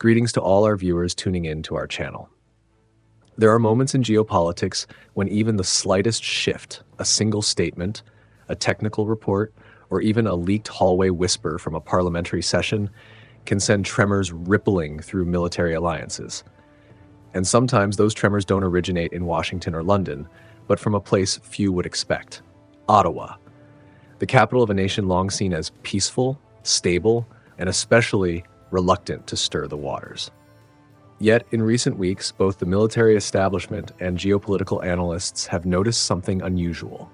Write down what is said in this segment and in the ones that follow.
Greetings to all our viewers tuning in to our channel. There are moments in geopolitics when even the slightest shift, a single statement, a technical report, or even a leaked hallway whisper from a parliamentary session can send tremors rippling through military alliances. And sometimes those tremors don't originate in Washington or London, but from a place few would expect, Ottawa, the capital of a nation long seen as peaceful, stable, and especially reluctant to stir the waters. Yet, in recent weeks, both the military establishment and geopolitical analysts have noticed something unusual.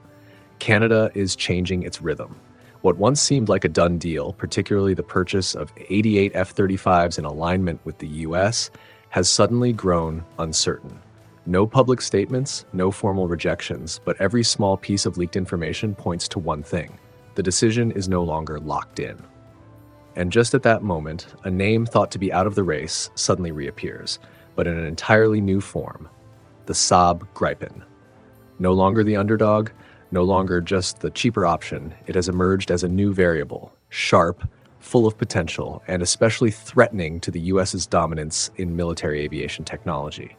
Canada is changing its rhythm. What once seemed like a done deal, particularly the purchase of 88 F-35s in alignment with the US, has suddenly grown uncertain. No public statements, no formal rejections, but every small piece of leaked information points to one thing: the decision is no longer locked in. And just at that moment, a name thought to be out of the race suddenly reappears, but in an entirely new form: the Saab Gripen. No longer the underdog, no longer just the cheaper option, it has emerged as a new variable, sharp, full of potential, and especially threatening to the US's dominance in military aviation technology.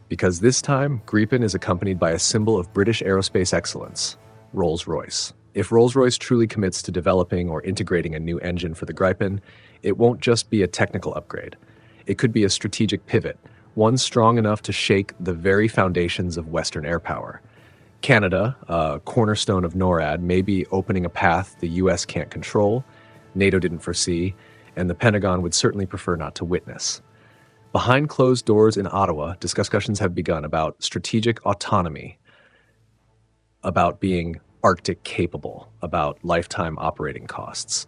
Because this time, Gripen is accompanied by a symbol of British aerospace excellence, Rolls-Royce. If Rolls-Royce truly commits to developing or integrating a new engine for the Gripen, it won't just be a technical upgrade. It could be a strategic pivot, one strong enough to shake the very foundations of Western air power. Canada, a cornerstone of NORAD, may be opening a path the US can't control, NATO didn't foresee, and the Pentagon would certainly prefer not to witness. Behind closed doors in Ottawa, discussions have begun about strategic autonomy, about being Arctic capable, about lifetime operating costs.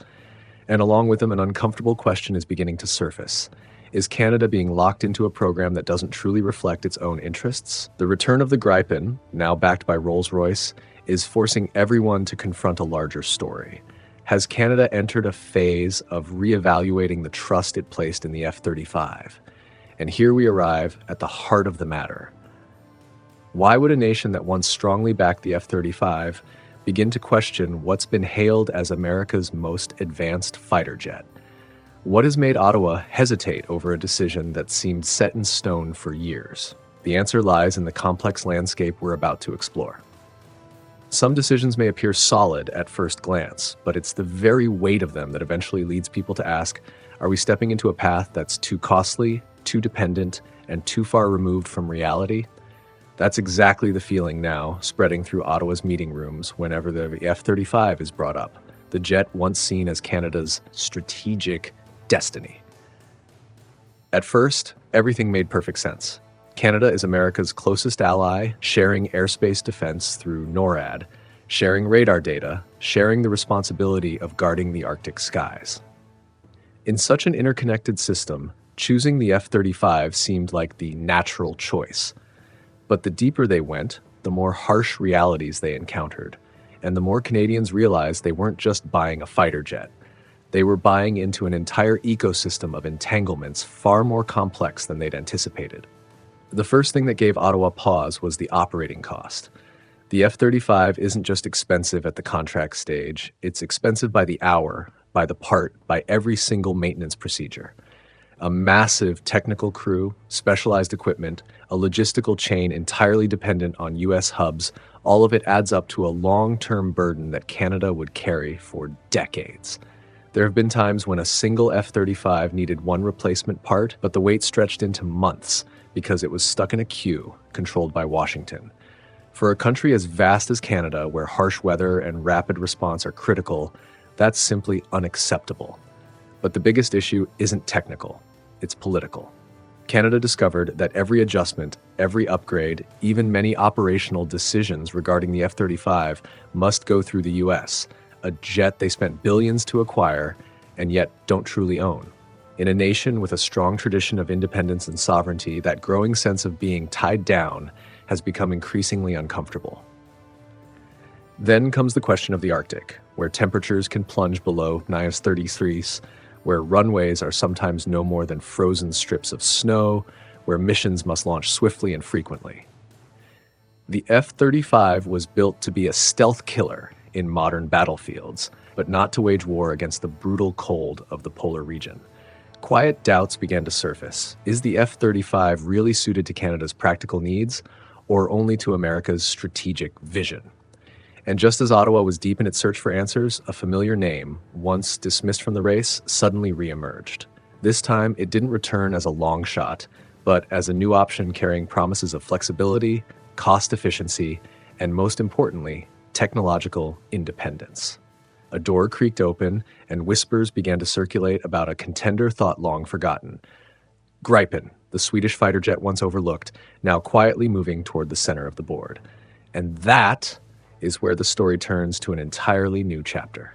And along with them, an uncomfortable question is beginning to surface. Is Canada being locked into a program that doesn't truly reflect its own interests? The return of the Gripen, now backed by Rolls-Royce, is forcing everyone to confront a larger story. Has Canada entered a phase of reevaluating the trust it placed in the F-35? And here we arrive at the heart of the matter. Why would a nation that once strongly backed the F-35 begin to question what's been hailed as America's most advanced fighter jet? What has made Ottawa hesitate over a decision that seemed set in stone for years? The answer lies in the complex landscape we're about to explore. Some decisions may appear solid at first glance, but it's the very weight of them that eventually leads people to ask, are we stepping into a path that's too costly, too dependent, and too far removed from reality? That's exactly the feeling now spreading through Ottawa's meeting rooms whenever the F-35 is brought up, the jet once seen as Canada's strategic destiny. At first, everything made perfect sense. Canada is America's closest ally, sharing airspace defense through NORAD, sharing radar data, sharing the responsibility of guarding the Arctic skies. In such an interconnected system, choosing the F-35 seemed like the natural choice. But the deeper they went, the more harsh realities they encountered, and the more Canadians realized they weren't just buying a fighter jet. They were buying into an entire ecosystem of entanglements far more complex than they'd anticipated. The first thing that gave Ottawa pause was the operating cost. The F-35 isn't just expensive at the contract stage, it's expensive by the hour, by the part, by every single maintenance procedure. A massive technical crew, specialized equipment, a logistical chain entirely dependent on US hubs, all of it adds up to a long-term burden that Canada would carry for decades. There have been times when a single F-35 needed one replacement part, but the wait stretched into months because it was stuck in a queue controlled by Washington. For a country as vast as Canada, where harsh weather and rapid response are critical, that's simply unacceptable. But the biggest issue isn't technical. It's political. Canada discovered that every adjustment, every upgrade, even many operational decisions regarding the F-35 must go through the US, a jet they spent billions to acquire and yet don't truly own. In a nation with a strong tradition of independence and sovereignty, that growing sense of being tied down has become increasingly uncomfortable. Then comes the question of the Arctic, where temperatures can plunge below -33, where runways are sometimes no more than frozen strips of snow, where missions must launch swiftly and frequently. The F-35 was built to be a stealth killer in modern battlefields, but not to wage war against the brutal cold of the polar region. Quiet doubts began to surface. Is the F-35 really suited to Canada's practical needs, or only to America's strategic vision? And just as Ottawa was deep in its search for answers, a familiar name, once dismissed from the race, suddenly re-emerged. This time, it didn't return as a long shot, but as a new option carrying promises of flexibility, cost efficiency, and most importantly, technological independence. A door creaked open, and whispers began to circulate about a contender thought long forgotten. Gripen, the Swedish fighter jet once overlooked, now quietly moving toward the center of the board. And that is where the story turns to an entirely new chapter.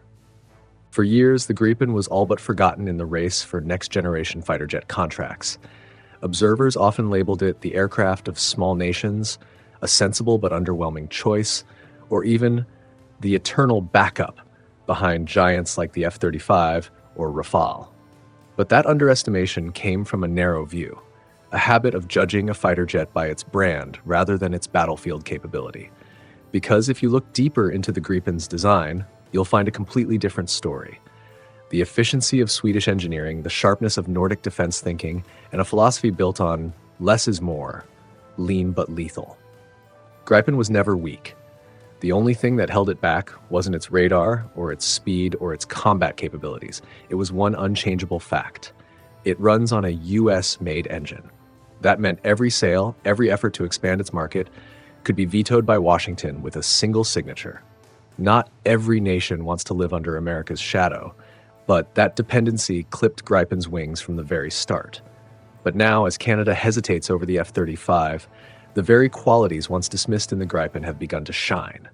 For years, the Gripen was all but forgotten in the race for next-generation fighter jet contracts. Observers often labeled it the aircraft of small nations, a sensible but underwhelming choice, or even the eternal backup behind giants like the F-35 or Rafale. But that underestimation came from a narrow view, a habit of judging a fighter jet by its brand rather than its battlefield capability. Because if you look deeper into the Gripen's design, you'll find a completely different story. The efficiency of Swedish engineering, the sharpness of Nordic defense thinking, and a philosophy built on less is more, lean but lethal. Gripen was never weak. The only thing that held it back wasn't its radar, or its speed, or its combat capabilities. It was one unchangeable fact. It runs on a US-made engine. That meant every sale, every effort to expand its market, could be vetoed by Washington with a single signature. Not every nation wants to live under America's shadow, but that dependency clipped Gripen's wings from the very start. But now, as Canada hesitates over the F-35, the very qualities once dismissed in the Gripen have begun to shine.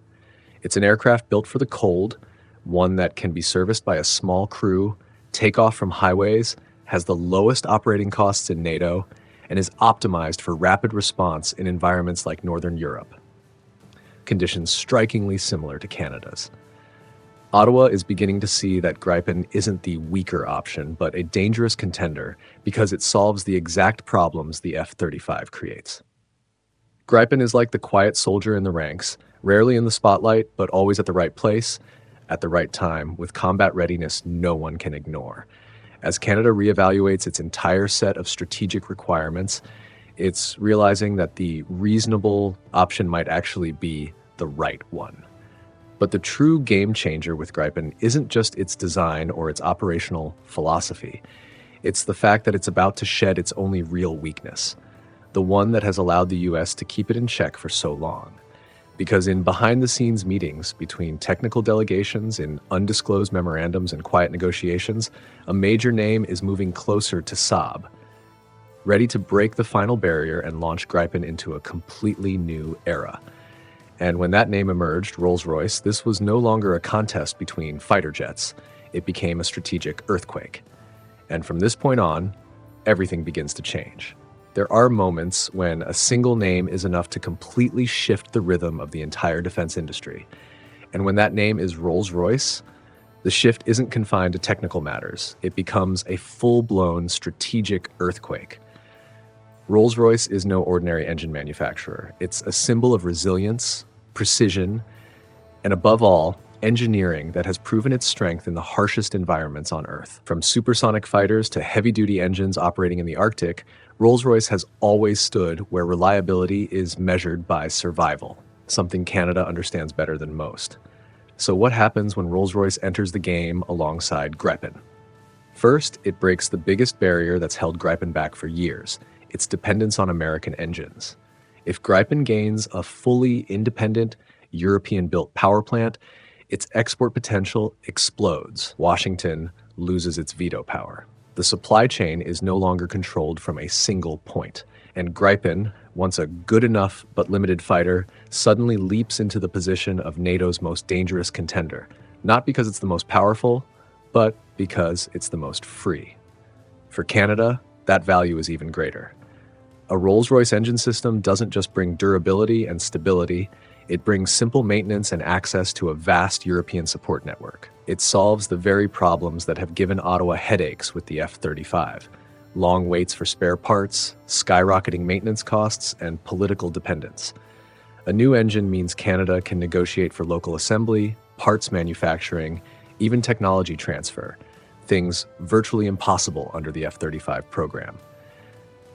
It's an aircraft built for the cold, one that can be serviced by a small crew, take off from highways, has the lowest operating costs in NATO, and is optimized for rapid response in environments like Northern Europe. Conditions strikingly similar to Canada's. Ottawa is beginning to see that Gripen isn't the weaker option, but a dangerous contender because it solves the exact problems the F-35 creates. Gripen is like the quiet soldier in the ranks, rarely in the spotlight, but always at the right place, at the right time, with combat readiness no one can ignore. As Canada reevaluates its entire set of strategic requirements, it's realizing that the reasonable option might actually be the right one. But the true game changer with Gripen isn't just its design or its operational philosophy. It's the fact that it's about to shed its only real weakness, the one that has allowed the US to keep it in check for so long. Because in behind-the-scenes meetings between technical delegations, in undisclosed memorandums and quiet negotiations, a major name is moving closer to Saab, ready to break the final barrier and launch Gripen into a completely new era. And when that name emerged, Rolls-Royce, this was no longer a contest between fighter jets. It became a strategic earthquake. And from this point on, everything begins to change. There are moments when a single name is enough to completely shift the rhythm of the entire defense industry. And when that name is Rolls-Royce, the shift isn't confined to technical matters. It becomes a full-blown strategic earthquake. Rolls-Royce is no ordinary engine manufacturer. It's a symbol of resilience, precision, and above all, engineering that has proven its strength in the harshest environments on Earth. From supersonic fighters to heavy-duty engines operating in the Arctic, Rolls-Royce has always stood where reliability is measured by survival, something Canada understands better than most. So what happens when Rolls-Royce enters the game alongside Gripen? First, it breaks the biggest barrier that's held Gripen back for years, its dependence on American engines. If Gripen gains a fully independent, European-built power plant, its export potential explodes. Washington loses its veto power. The supply chain is no longer controlled from a single point, and Gripen, once a good enough but limited fighter, suddenly leaps into the position of NATO's most dangerous contender, not because it's the most powerful, but because it's the most free. For Canada, that value is even greater. A Rolls-Royce engine system doesn't just bring durability and stability, it brings simple maintenance and access to a vast European support network. It solves the very problems that have given Ottawa headaches with the F-35. Long waits for spare parts, skyrocketing maintenance costs, and political dependence. A new engine means Canada can negotiate for local assembly, parts manufacturing, even technology transfer, things virtually impossible under the F-35 program.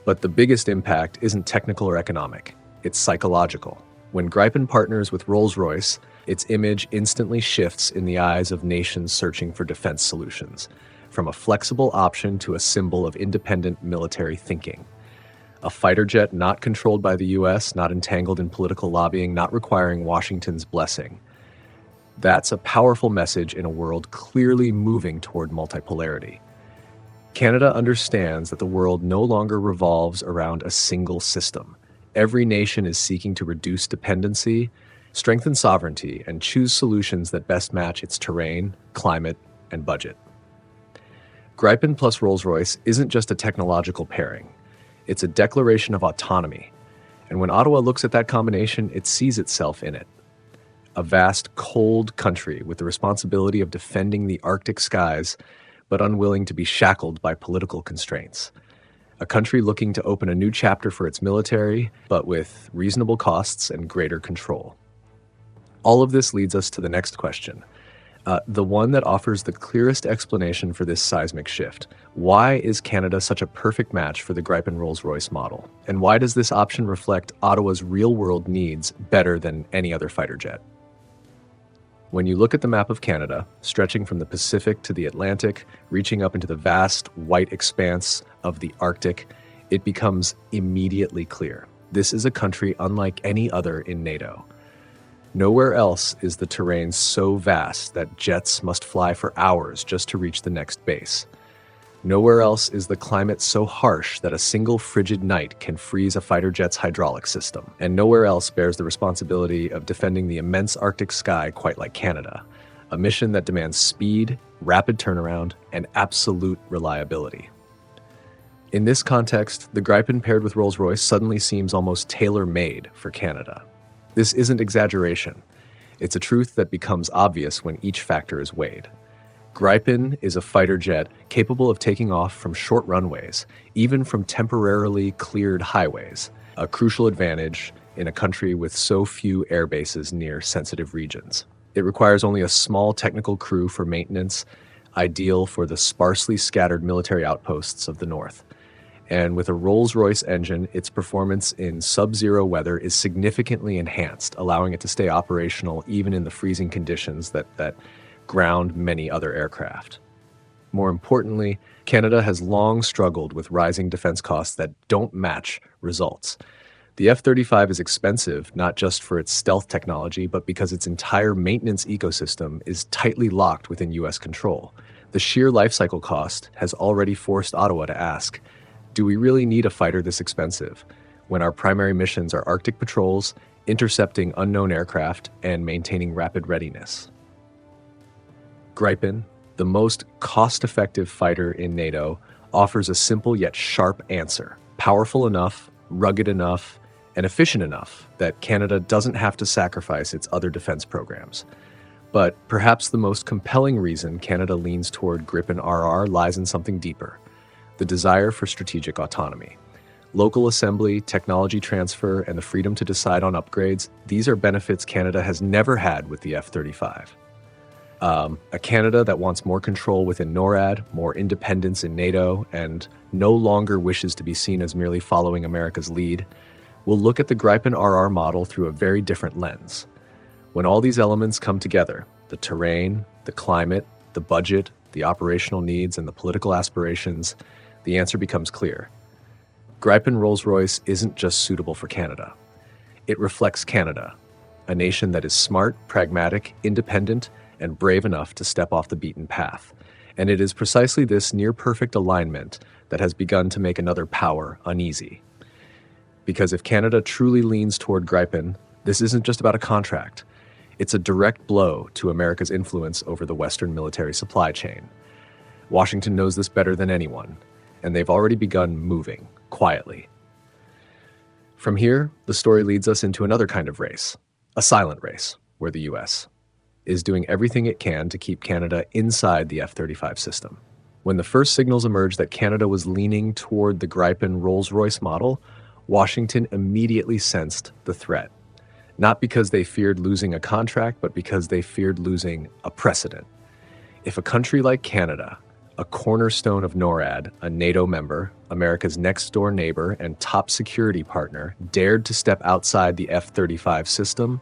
But the biggest impact isn't technical or economic, it's psychological. When Gripen partners with Rolls-Royce, its image instantly shifts in the eyes of nations searching for defense solutions, from a flexible option to a symbol of independent military thinking. A fighter jet not controlled by the US, not entangled in political lobbying, not requiring Washington's blessing. That's a powerful message in a world clearly moving toward multipolarity. Canada understands that the world no longer revolves around a single system. Every nation is seeking to reduce dependency, strengthen sovereignty, and choose solutions that best match its terrain, climate, and budget. Gripen plus Rolls-Royce isn't just a technological pairing. It's a declaration of autonomy. And when Ottawa looks at that combination, it sees itself in it. A vast, cold country with the responsibility of defending the Arctic skies, but unwilling to be shackled by political constraints. A country looking to open a new chapter for its military, but with reasonable costs and greater control. All of this leads us to the next question, the one that offers the clearest explanation for this seismic shift. Why is Canada such a perfect match for the Gripen Rolls-Royce model? And why does this option reflect Ottawa's real-world needs better than any other fighter jet? When you look at the map of Canada, stretching from the Pacific to the Atlantic, reaching up into the vast white expanse of the Arctic, it becomes immediately clear. This is a country unlike any other in NATO. Nowhere else is the terrain so vast that jets must fly for hours just to reach the next base. Nowhere else is the climate so harsh that a single frigid night can freeze a fighter jet's hydraulic system. And nowhere else bears the responsibility of defending the immense Arctic sky quite like Canada, a mission that demands speed, rapid turnaround, and absolute reliability. In this context, the Gripen paired with Rolls-Royce suddenly seems almost tailor-made for Canada. This isn't exaggeration. It's a truth that becomes obvious when each factor is weighed. Gripen is a fighter jet capable of taking off from short runways, even from temporarily cleared highways, a crucial advantage in a country with so few air bases near sensitive regions. It requires only a small technical crew for maintenance, ideal for the sparsely scattered military outposts of the north. And with a Rolls-Royce engine, its performance in sub-zero weather is significantly enhanced, allowing it to stay operational even in the freezing conditions that ground many other aircraft. More importantly, Canada has long struggled with rising defense costs that don't match results. The F-35 is expensive not just for its stealth technology, but because its entire maintenance ecosystem is tightly locked within US control. The sheer lifecycle cost has already forced Ottawa to ask, do we really need a fighter this expensive when our primary missions are Arctic patrols, intercepting unknown aircraft, and maintaining rapid readiness? Gripen, the most cost-effective fighter in NATO, offers a simple yet sharp answer, powerful enough, rugged enough, and efficient enough that Canada doesn't have to sacrifice its other defense programs. But perhaps the most compelling reason Canada leans toward Gripen RR lies in something deeper: the desire for strategic autonomy. Local assembly, technology transfer, and the freedom to decide on upgrades, these are benefits Canada has never had with the F-35. A Canada that wants more control within NORAD, more independence in NATO, and no longer wishes to be seen as merely following America's lead, will look at the Gripen RR model through a very different lens. When all these elements come together, the terrain, the climate, the budget, the operational needs, and the political aspirations, the answer becomes clear. Gripen Rolls-Royce isn't just suitable for Canada. It reflects Canada, a nation that is smart, pragmatic, independent, and brave enough to step off the beaten path. And it is precisely this near-perfect alignment that has begun to make another power uneasy. Because if Canada truly leans toward Gripen, this isn't just about a contract. It's a direct blow to America's influence over the Western military supply chain. Washington knows this better than anyone, and they've already begun moving, quietly. From here, the story leads us into another kind of race, a silent race, where the US is doing everything it can to keep Canada inside the F-35 system. When the first signals emerged that Canada was leaning toward the Gripen Rolls-Royce model, Washington immediately sensed the threat. Not because they feared losing a contract, but because they feared losing a precedent. If a country like Canada, a cornerstone of NORAD, a NATO member, America's next-door neighbor and top security partner, dared to step outside the F-35 system,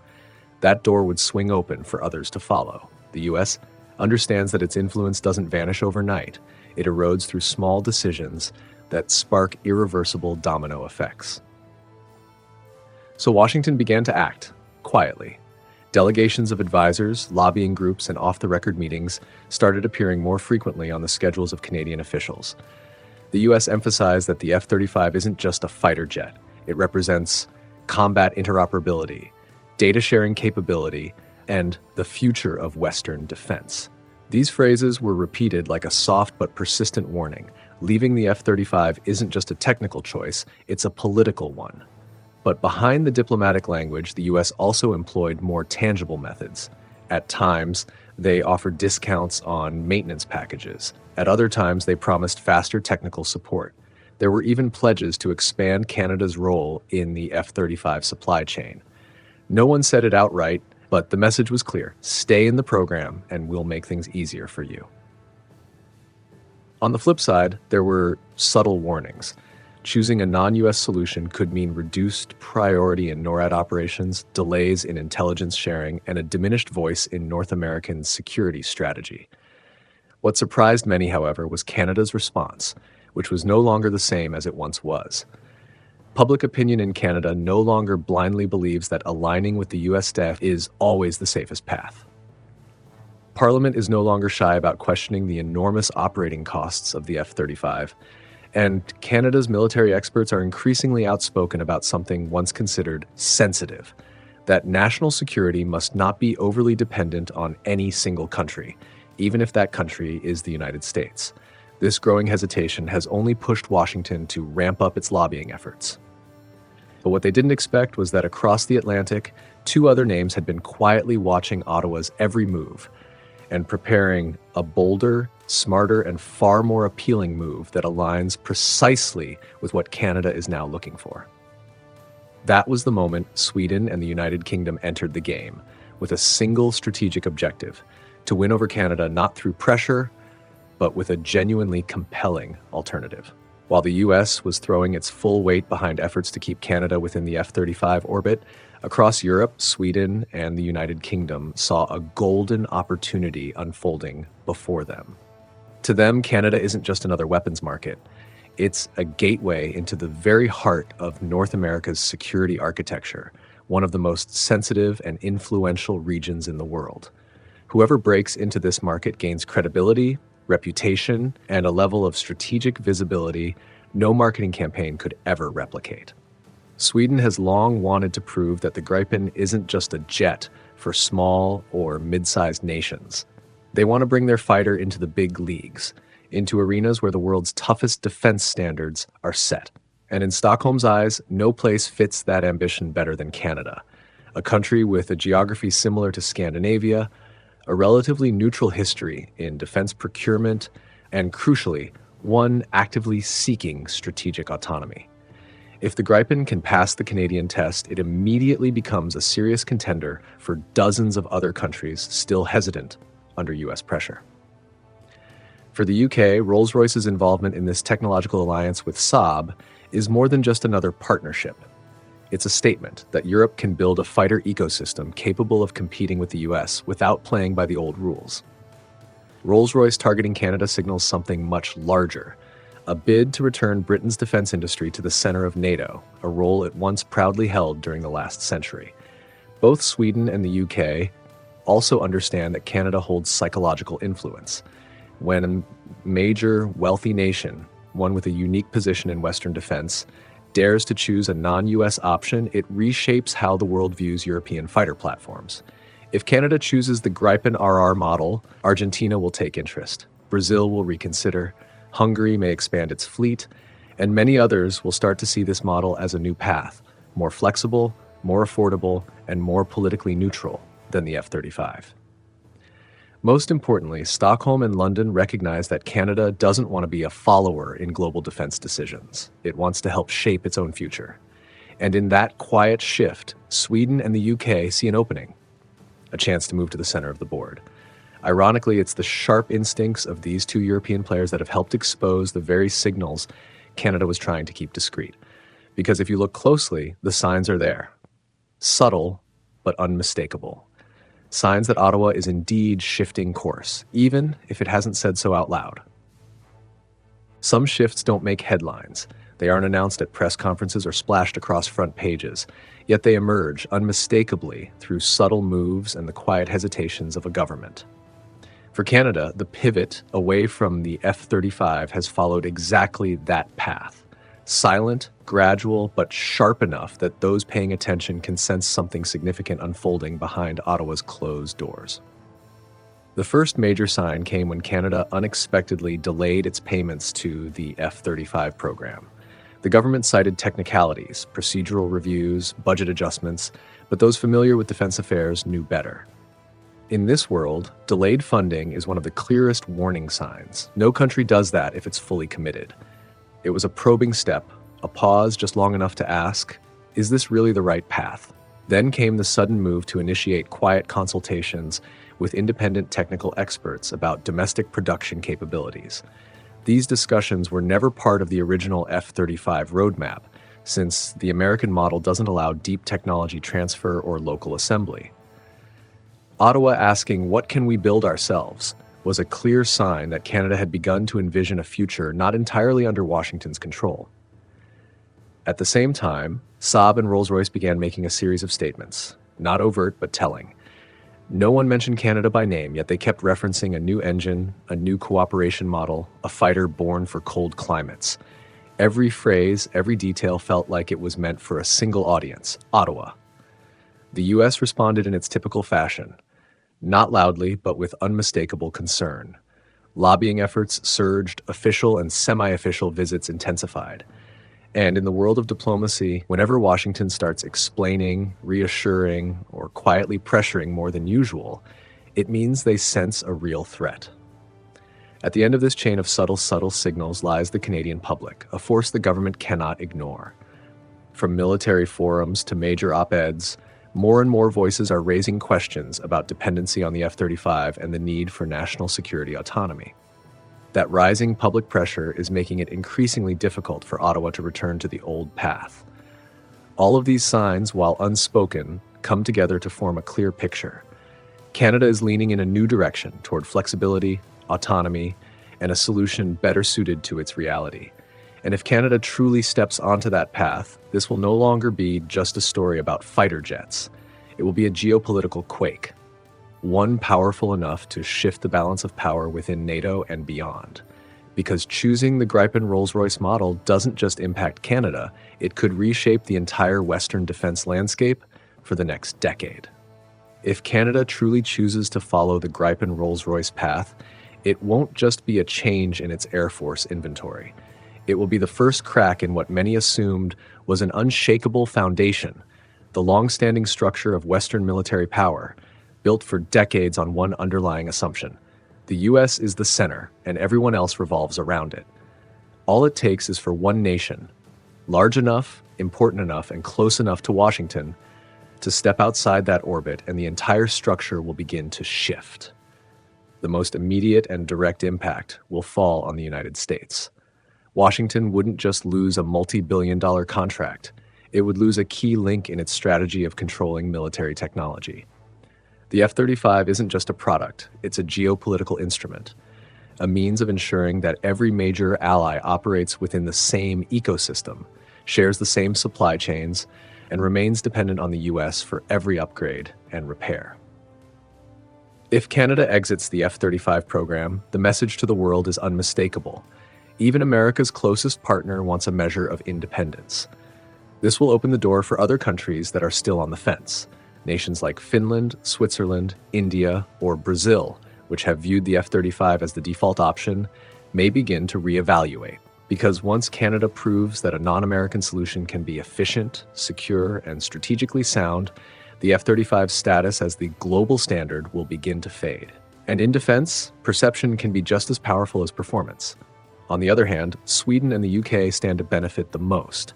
that door would swing open for others to follow. The U.S. understands that its influence doesn't vanish overnight. It erodes through small decisions that spark irreversible domino effects. So Washington began to act, quietly. Delegations of advisors, lobbying groups, and off-the-record meetings started appearing more frequently on the schedules of Canadian officials. The U.S. emphasized that the F-35 isn't just a fighter jet. It represents combat interoperability, data-sharing capability, and the future of Western defense. These phrases were repeated like a soft but persistent warning. Leaving the F-35 isn't just a technical choice, it's a political one. But behind the diplomatic language, the U.S. also employed more tangible methods. At times, they offered discounts on maintenance packages. At other times, they promised faster technical support. There were even pledges to expand Canada's role in the F-35 supply chain. No one said it outright, but the message was clear: stay in the program and we'll make things easier for you. On the flip side, there were subtle warnings. Choosing a non-U.S. solution could mean reduced priority in NORAD operations, delays in intelligence sharing, and a diminished voice in North American security strategy. What surprised many, however, was Canada's response, which was no longer the same as it once was. Public opinion in Canada no longer blindly believes that aligning with the U.S. staff is always the safest path. Parliament is no longer shy about questioning the enormous operating costs of the F-35, and Canada's military experts are increasingly outspoken about something once considered sensitive: that national security must not be overly dependent on any single country, even if that country is the United States. This growing hesitation has only pushed Washington to ramp up its lobbying efforts. But what they didn't expect was that across the Atlantic, two other names had been quietly watching Ottawa's every move and preparing a bolder, smarter, and far more appealing move that aligns precisely with what Canada is now looking for. That was the moment Sweden and the United Kingdom entered the game, with a single strategic objective: to win over Canada not through pressure, but with a genuinely compelling alternative. While the U.S. was throwing its full weight behind efforts to keep Canada within the F-35 orbit, across Europe, Sweden and the United Kingdom saw a golden opportunity unfolding before them. To them, Canada isn't just another weapons market. It's a gateway into the very heart of North America's security architecture, one of the most sensitive and influential regions in the world. Whoever breaks into this market gains credibility, reputation, and a level of strategic visibility no marketing campaign could ever replicate. Sweden has long wanted to prove that the Gripen isn't just a jet for small or mid-sized nations. They want to bring their fighter into the big leagues, into arenas where the world's toughest defense standards are set. And in Stockholm's eyes, no place fits that ambition better than Canada, a country with a geography similar to Scandinavia, a relatively neutral history in defense procurement, and crucially, one actively seeking strategic autonomy. If the Gripen can pass the Canadian test, it immediately becomes a serious contender for dozens of other countries still hesitant under U.S. pressure. For the UK, Rolls-Royce's involvement in this technological alliance with Saab is more than just another partnership. It's a statement that Europe can build a fighter ecosystem capable of competing with the US without playing by the old rules. Rolls-Royce targeting Canada signals something much larger: a bid to return Britain's defense industry to the center of NATO, a role it once proudly held during the last century. Both Sweden and the UK also understand that Canada holds psychological influence. When a major, wealthy nation, one with a unique position in Western defense, dares to choose a non-US option, it reshapes how the world views European fighter platforms. If Canada chooses the Gripen RR model, Argentina will take interest, Brazil will reconsider, Hungary may expand its fleet, and many others will start to see this model as a new path, more flexible, more affordable, and more politically neutral than the F-35. Most importantly, Stockholm and London recognize that Canada doesn't want to be a follower in global defense decisions. It wants to help shape its own future. And in that quiet shift, Sweden and the UK see an opening, a chance to move to the center of the board. Ironically, it's the sharp instincts of these two European players that have helped expose the very signals Canada was trying to keep discreet. Because if you look closely, the signs are there. Subtle, but unmistakable. Signs that Ottawa is indeed shifting course, even if it hasn't said so out loud. Some shifts don't make headlines. They aren't announced at press conferences or splashed across front pages, yet they emerge unmistakably through subtle moves and the quiet hesitations of a government. For Canada, the pivot away from the F-35 has followed exactly that path. Silent, gradual, but sharp enough that those paying attention can sense something significant unfolding behind Ottawa's closed doors. The first major sign came when Canada unexpectedly delayed its payments to the F-35 program. The government cited technicalities, procedural reviews, budget adjustments, but those familiar with defense affairs knew better. In this world, delayed funding is one of the clearest warning signs. No country does that if it's fully committed. It was a probing step, a pause just long enough to ask, is this really the right path? Then came the sudden move to initiate quiet consultations with independent technical experts about domestic production capabilities. These discussions were never part of the original F-35 roadmap, since the American model doesn't allow deep technology transfer or local assembly. Ottawa asking, "What can we build ourselves?" was a clear sign that Canada had begun to envision a future not entirely under Washington's control. At the same time, Saab and Rolls-Royce began making a series of statements, not overt but telling. No one mentioned Canada by name, yet they kept referencing a new engine, a new cooperation model, a fighter born for cold climates. Every phrase, every detail felt like it was meant for a single audience, Ottawa. The U.S. responded in its typical fashion. Not loudly, but with unmistakable concern. Lobbying efforts surged, official and semi-official visits intensified. And in the world of diplomacy, whenever Washington starts explaining, reassuring, or quietly pressuring more than usual, it means they sense a real threat. At the end of this chain of subtle signals lies the Canadian public, a force the government cannot ignore. From military forums to major op-eds, more and more voices are raising questions about dependency on the F-35 and the need for national security autonomy. That rising public pressure is making it increasingly difficult for Ottawa to return to the old path. All of these signs, while unspoken, come together to form a clear picture. Canada is leaning in a new direction toward flexibility, autonomy, and a solution better suited to its reality. And if Canada truly steps onto that path, this will no longer be just a story about fighter jets. It will be a geopolitical quake, one powerful enough to shift the balance of power within NATO and beyond. Because choosing the Gripen Rolls-Royce model doesn't just impact Canada, it could reshape the entire Western defense landscape for the next decade. If Canada truly chooses to follow the Gripen Rolls-Royce path, it won't just be a change in its Air Force inventory. It will be the first crack in what many assumed was an unshakable foundation, the long-standing structure of Western military power, built for decades on one underlying assumption. The U.S. is the center, and everyone else revolves around it. All it takes is for one nation, large enough, important enough, and close enough to Washington, to step outside that orbit, and the entire structure will begin to shift. The most immediate and direct impact will fall on the United States. Washington wouldn't just lose a multi-billion-dollar contract, it would lose a key link in its strategy of controlling military technology. The F-35 isn't just a product, it's a geopolitical instrument, a means of ensuring that every major ally operates within the same ecosystem, shares the same supply chains, and remains dependent on the U.S. for every upgrade and repair. If Canada exits the F-35 program, the message to the world is unmistakable. Even America's closest partner wants a measure of independence. This will open the door for other countries that are still on the fence. Nations like Finland, Switzerland, India, or Brazil, which have viewed the F-35 as the default option, may begin to reevaluate. Because once Canada proves that a non-American solution can be efficient, secure, and strategically sound, the F-35's status as the global standard will begin to fade. And in defense, perception can be just as powerful as performance. On the other hand, Sweden and the UK stand to benefit the most.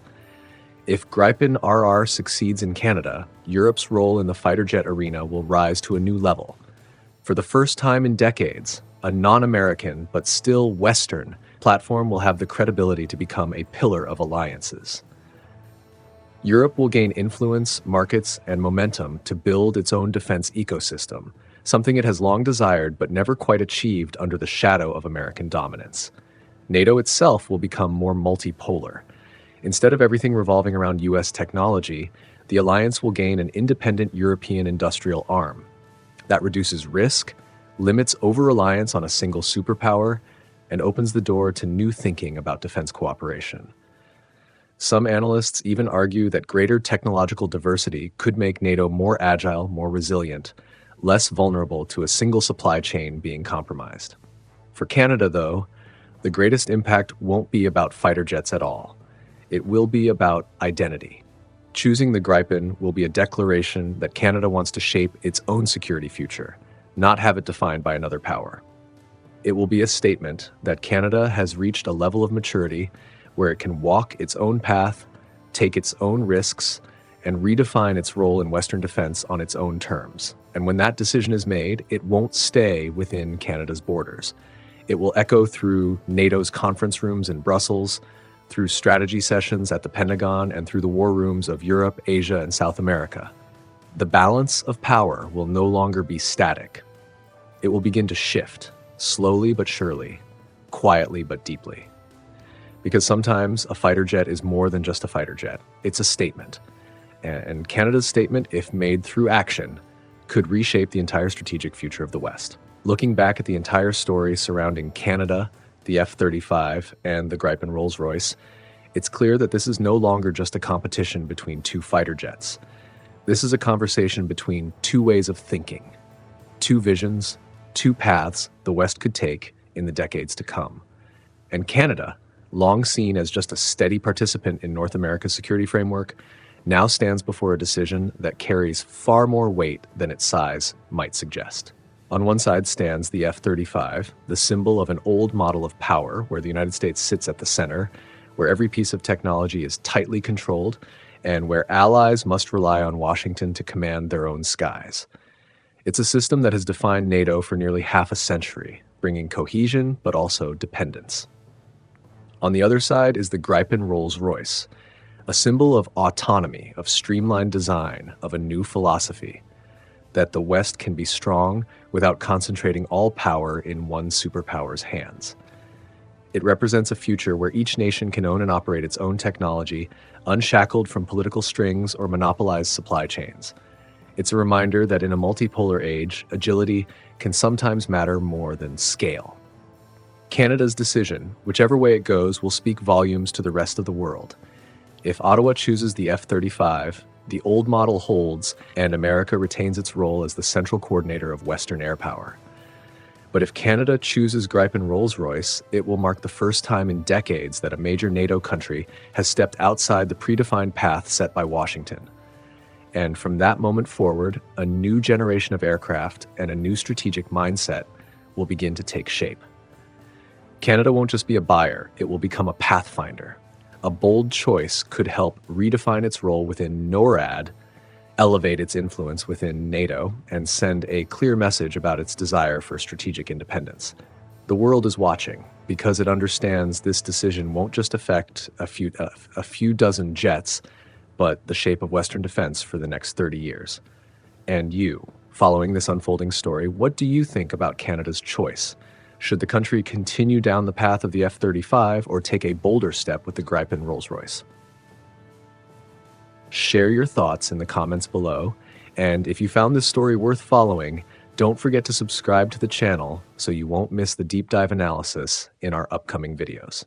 If Gripen RR succeeds in Canada, Europe's role in the fighter jet arena will rise to a new level. For the first time in decades, a non-American but still Western platform will have the credibility to become a pillar of alliances. Europe will gain influence, markets, and momentum to build its own defense ecosystem, something it has long desired but never quite achieved under the shadow of American dominance. NATO itself will become more multipolar. Instead of everything revolving around US technology, the alliance will gain an independent European industrial arm. That reduces risk, limits over-reliance on a single superpower, and opens the door to new thinking about defense cooperation. Some analysts even argue that greater technological diversity could make NATO more agile, more resilient, less vulnerable to a single supply chain being compromised. For Canada, though, the greatest impact won't be about fighter jets at all. It will be about identity. Choosing the Gripen will be a declaration that Canada wants to shape its own security future, not have it defined by another power. It will be a statement that Canada has reached a level of maturity where it can walk its own path, take its own risks, and redefine its role in Western defense on its own terms. And when that decision is made, it won't stay within Canada's borders. It will echo through NATO's conference rooms in Brussels, through strategy sessions at the Pentagon, and through the war rooms of Europe, Asia, and South America. The balance of power will no longer be static. It will begin to shift, slowly but surely, quietly but deeply. Because sometimes a fighter jet is more than just a fighter jet. It's a statement. And Canada's statement, if made through action, could reshape the entire strategic future of the West. Looking back at the entire story surrounding Canada, the F-35, and the Gripen Rolls-Royce, it's clear that this is no longer just a competition between two fighter jets. This is a conversation between two ways of thinking, two visions, two paths the West could take in the decades to come. And Canada, long seen as just a steady participant in North America's security framework, now stands before a decision that carries far more weight than its size might suggest. On one side stands the F-35, the symbol of an old model of power where the United States sits at the center, where every piece of technology is tightly controlled, and where allies must rely on Washington to command their own skies. It's a system that has defined NATO for nearly half a century, bringing cohesion but also dependence. On the other side is the Gripen Rolls-Royce, a symbol of autonomy, of streamlined design, of a new philosophy, that the West can be strong without concentrating all power in one superpower's hands. It represents a future where each nation can own and operate its own technology, unshackled from political strings or monopolized supply chains. It's a reminder that in a multipolar age, agility can sometimes matter more than scale. Canada's decision, whichever way it goes, will speak volumes to the rest of the world. If Ottawa chooses the F-35, the old model holds, and America retains its role as the central coordinator of Western air power. But if Canada chooses Gripen Rolls-Royce, it will mark the first time in decades that a major NATO country has stepped outside the predefined path set by Washington. And from that moment forward, a new generation of aircraft and a new strategic mindset will begin to take shape. Canada won't just be a buyer, it will become a pathfinder. A bold choice could help redefine its role within NORAD, elevate its influence within NATO, and send a clear message about its desire for strategic independence. The world is watching because it understands this decision won't just affect a few dozen jets, but the shape of Western defense for the next 30 years. And you, following this unfolding story, what do you think about Canada's choice? Should the country continue down the path of the F-35 or take a bolder step with the Gripen Rolls-Royce? Share your thoughts in the comments below, and if you found this story worth following, don't forget to subscribe to the channel so you won't miss the deep dive analysis in our upcoming videos.